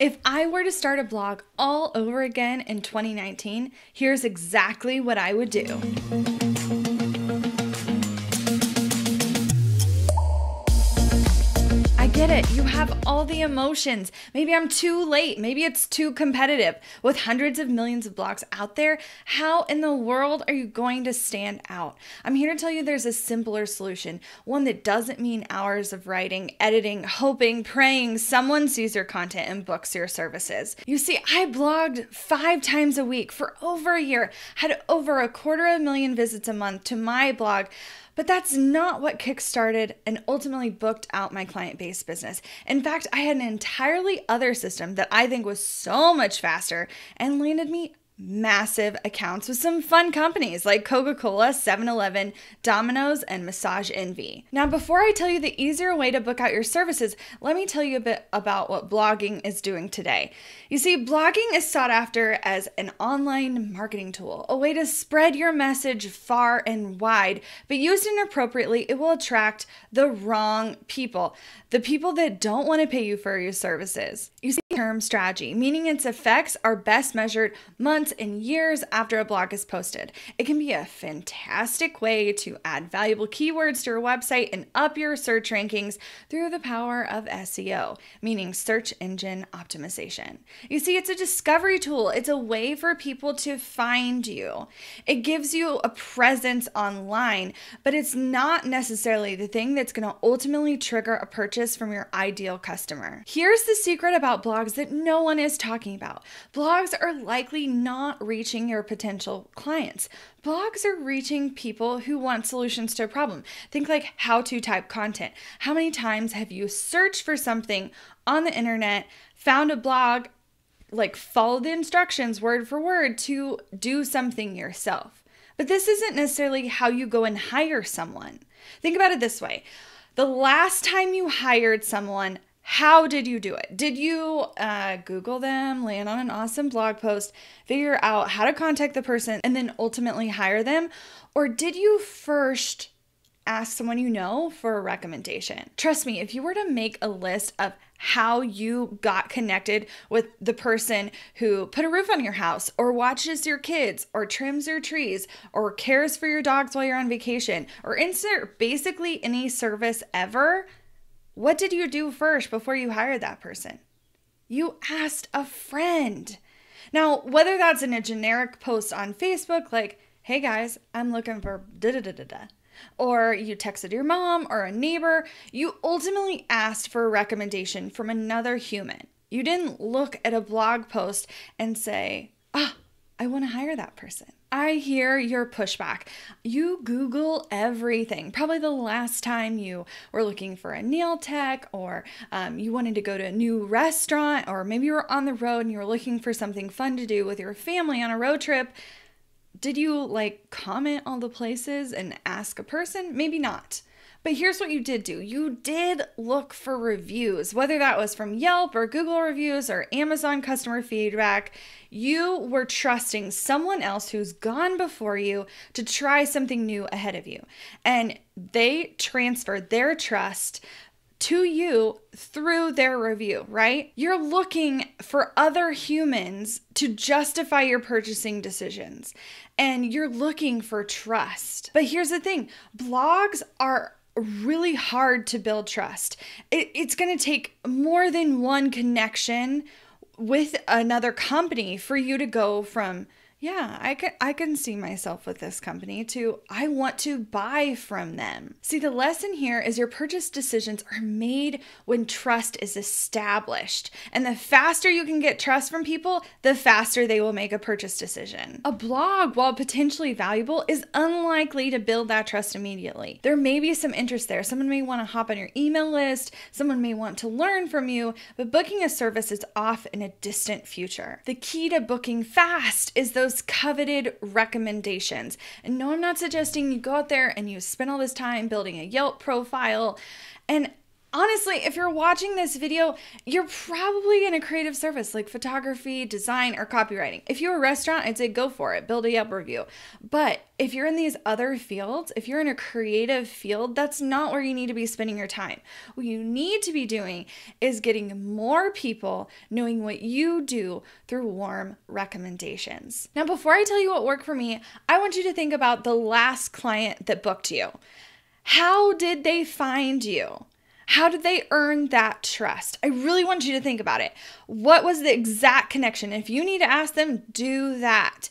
If I were to start a blog all over again in 2019, here's exactly what I would do. I get it. You have all the emotions. Maybe I'm too late. Maybe it's too competitive. With hundreds of millions of blogs out there, how in the world are you going to stand out? I'm here to tell you there's a simpler solution, one that doesn't mean hours of writing, editing, hoping, praying someone sees your content and books your services. You see, I blogged 5 times a week for over a year, had over 250,000 visits a month to my blog. But that's not what kickstarted and ultimately booked out my client-based business. In fact, I had an entirely other system that I think was so much faster and landed me massive accounts with some fun companies like Coca-Cola, 7-Eleven, Domino's, and Massage Envy. Now, before I tell you the easier way to book out your services, let me tell you a bit about what blogging is doing today. You see, blogging is sought after as an online marketing tool, a way to spread your message far and wide, but used inappropriately, it will attract the wrong people, the people that don't want to pay you for your services. You see, term strategy, meaning its effects are best measured months and years after a blog is posted. It can be a fantastic way to add valuable keywords to your website and up your search rankings through the power of SEO, meaning search engine optimization. You see, it's a discovery tool. It's a way for people to find you. It gives you a presence online, but it's not necessarily the thing that's going to ultimately trigger a purchase from your ideal customer. Here's the secret about blogs that no one is talking about. Blogs are likely not reaching your potential clients. Blogs are reaching people who want solutions to a problem. Think like how-to type content. How many times have you searched for something on the internet, found a blog, like follow the instructions word for word to do something yourself? But this isn't necessarily how you go and hire someone. Think about it this way. The last time you hired someone, how did you do it? Did you Google them, land on an awesome blog post, figure out how to contact the person, and then ultimately hire them? Or did you first ask someone you know for a recommendation? Trust me, if you were to make a list of how you got connected with the person who put a roof on your house, or watches your kids, or trims your trees, or cares for your dogs while you're on vacation, or insert basically any service ever, what did you do first before you hired that person? You asked a friend. Now, whether that's in a generic post on Facebook, like, hey guys, I'm looking for da-da-da-da-da, or you texted your mom or a neighbor, you ultimately asked for a recommendation from another human. You didn't look at a blog post and say, I want to hire that person. I hear your pushback. You Google everything. Probably the last time you were looking for a nail tech, or you wanted to go to a new restaurant, or maybe you were on the road and you were looking for something fun to do with your family on a road trip. Did you comment all the places and ask a person? Maybe not. But here's what you did do. You did look for reviews, whether that was from Yelp or Google reviews or Amazon customer feedback. You were trusting someone else who's gone before you to try something new ahead of you. And they transferred their trust to you through their review, right? You're looking for other humans to justify your purchasing decisions, and you're looking for trust. But here's the thing, blogs are really hard to build trust. It's going to take more than one connection with another company for you to go from, yeah, I can see myself with this company, to I want to buy from them. See, the lesson here is your purchase decisions are made when trust is established. And the faster you can get trust from people, the faster they will make a purchase decision. A blog, while potentially valuable, is unlikely to build that trust immediately. There may be some interest there. Someone may want to hop on your email list. Someone may want to learn from you, but booking a service is off in a distant future. The key to booking fast is those coveted recommendations. And no, I'm not suggesting you go out there and you spend all this time building a Yelp profile. And Honestly, if you're watching this video, you're probably in a creative service like photography, design, or copywriting. If you're a restaurant, I'd say go for it, build a Yelp review. But if you're in these other fields, if you're in a creative field, that's not where you need to be spending your time. What you need to be doing is getting more people knowing what you do through warm recommendations. Now, before I tell you what worked for me, I want you to think about the last client that booked you. How did they find you? How did they earn that trust? I really want you to think about it. What was the exact connection? If you need to ask them, do that.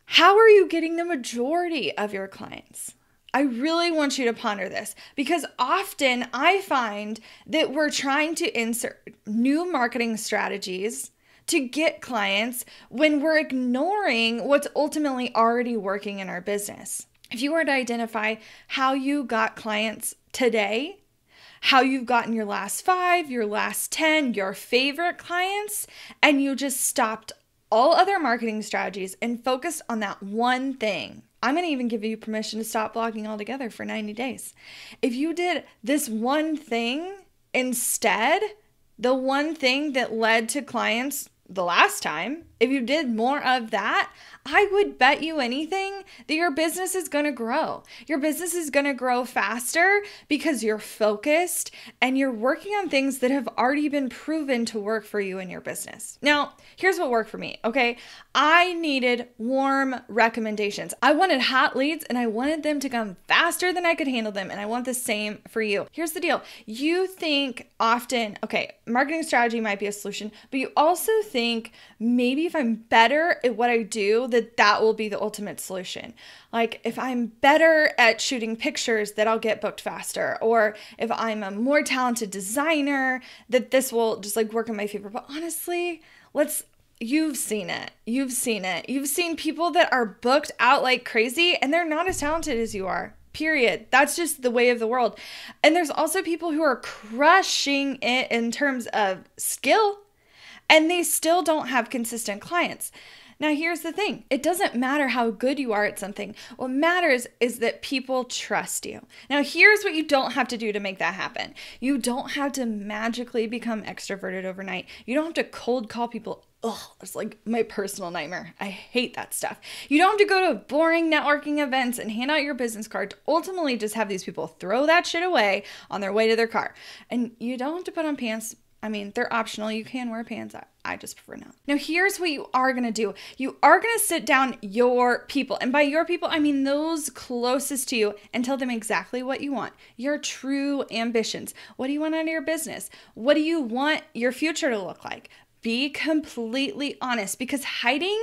How are you getting the majority of your clients? I really want you to ponder this because often I find that we're trying to insert new marketing strategies to get clients when we're ignoring what's ultimately already working in our business. If you were to identify how you got clients today, how you've gotten your last 5, your last 10, your favorite clients, and you just stopped all other marketing strategies and focused on that one thing. I'm going to even give you permission to stop blogging altogether for 90 days. If you did this one thing instead, the one thing that led to clients the last time, if you did more of that, I would bet you anything that your business is going to grow. Your business is going to grow faster because you're focused and you're working on things that have already been proven to work for you in your business. Now, here's what worked for me, okay? I needed warm recommendations. I wanted hot leads and I wanted them to come faster than I could handle them. And I want the same for you. Here's the deal. You think often, okay, marketing strategy might be a solution, but you also think maybe if I'm better at what I do, that will be the ultimate solution. Like if I'm better at shooting pictures, that I'll get booked faster. Or if I'm a more talented designer, that this will just like work in my favor. But honestly, you've seen it. You've seen people that are booked out like crazy and they're not as talented as you are. Period. That's just the way of the world. And there's also people who are crushing it in terms of skill and they still don't have consistent clients. Now, here's the thing. It doesn't matter how good you are at something. What matters is that people trust you. Now, here's what you don't have to do to make that happen. You don't have to magically become extroverted overnight. You don't have to cold call people. Ugh, it's like my personal nightmare. I hate that stuff. You don't have to go to boring networking events and hand out your business card to ultimately just have these people throw that shit away on their way to their car. And you don't have to put on pants. I mean, they're optional. You can wear pants. I just prefer not. Now, here's what you are going to do. You are going to sit down your people. And by your people, I mean those closest to you and tell them exactly what you want. Your true ambitions. What do you want out of your business? What do you want your future to look like? Be completely honest because hiding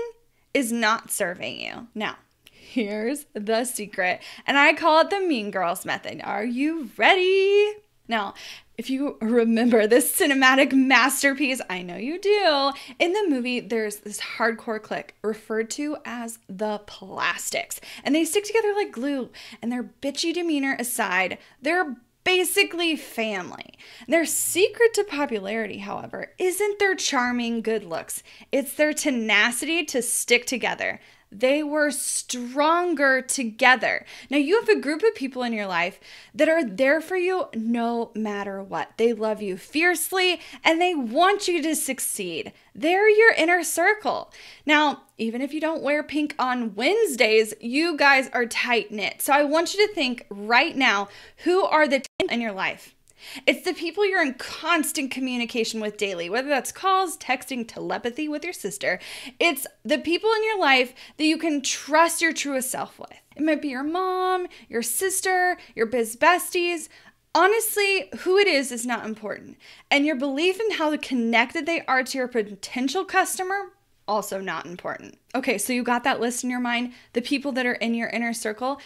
is not serving you. Now, here's the secret. And I call it the Mean Girls method. Are you ready? Now, if you remember this cinematic masterpiece, I know you do, in the movie, there's this hardcore clique referred to as the Plastics. And they stick together like glue. And their bitchy demeanor aside, they're basically family. Their secret to popularity, however, isn't their charming good looks. It's their tenacity to stick together. They were stronger together. Now, you have a group of people in your life that are there for you no matter what. They love you fiercely and they want you to succeed. They're your inner circle. Now, even if you don't wear pink on Wednesdays, you guys are tight-knit. So I want you to think right now, who are the team in your life? It's the people you're in constant communication with daily, whether that's calls, texting, telepathy with your sister. It's the people in your life that you can trust your truest self with. It might be your mom, your sister, your biz besties. Honestly, who it is not important. And your belief in how connected they are to your potential customer, also not important. Okay, so you got that list in your mind, the people that are in your inner circle.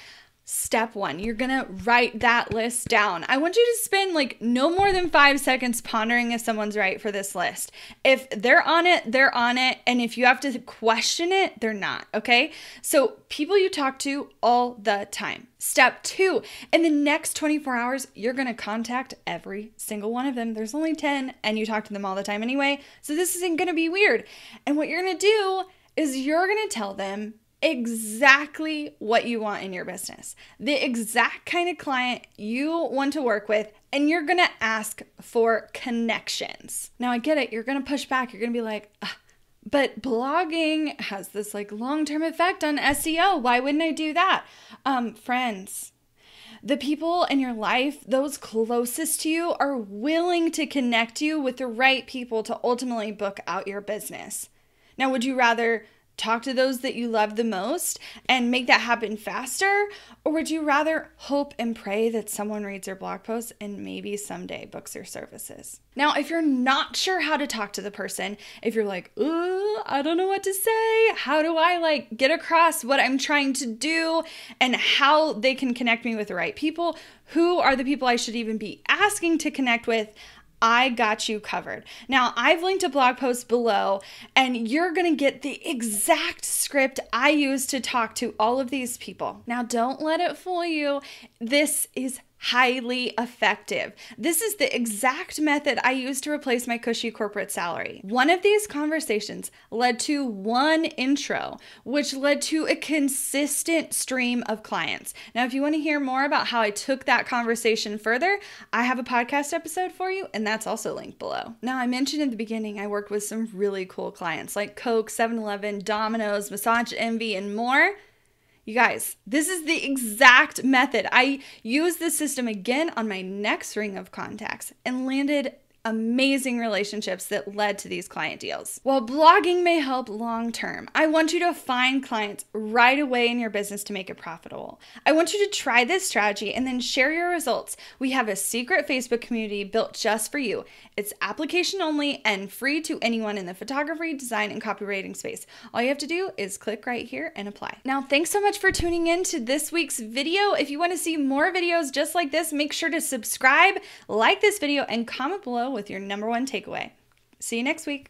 Step 1, you're gonna write that list down. I want you to spend like no more than 5 seconds pondering if someone's right for this list. If they're on it, they're on it. And if you have to question it, they're not, okay? So people you talk to all the time. Step 2, in the next 24 hours, you're gonna contact every single one of them. There's only 10 and you talk to them all the time anyway. So this isn't gonna be weird. And what you're gonna do is you're gonna tell them exactly what you want in your business, the exact kind of client you want to work with, and you're going to ask for connections. Now, I get it. You're going to push back. You're going to be like, but blogging has this like long-term effect on SEO. Why wouldn't I do that? Friends, the people in your life, those closest to you, are willing to connect you with the right people to ultimately book out your business. Now, would you rather talk to those that you love the most and make that happen faster? Or would you rather hope and pray that someone reads your blog post and maybe someday books your services? Now, if you're not sure how to talk to the person, if you're like, I don't know what to say, how do I get across what I'm trying to do and how they can connect me with the right people? Who are the people I should even be asking to connect with? I got you covered. Now, I've linked a blog post below, and you're going to get the exact script I use to talk to all of these people. Now, don't let it fool you. This is highly effective. This is the exact method I use to replace my cushy corporate salary. One of these conversations led to one intro, which led to a consistent stream of clients. Now, if you want to hear more about how I took that conversation further, I have a podcast episode for you, and that's also linked below. Now, I mentioned in the beginning, I worked with some really cool clients like Coke, 7-Eleven, Domino's, Massage Envy, and more. You guys, this is the exact method. I used this system again on my next ring of contacts and landed amazing relationships that led to these client deals. While blogging may help long term, I want you to find clients right away in your business to make it profitable. I want you to try this strategy and then share your results. We have a secret Facebook community built just for you. It's application only and free to anyone in the photography, design, and copywriting space. All you have to do is click right here and apply. Now, thanks so much for tuning in to this week's video. If you want to see more videos just like this, make sure to subscribe, like this video, and comment below with your #1 takeaway. See you next week.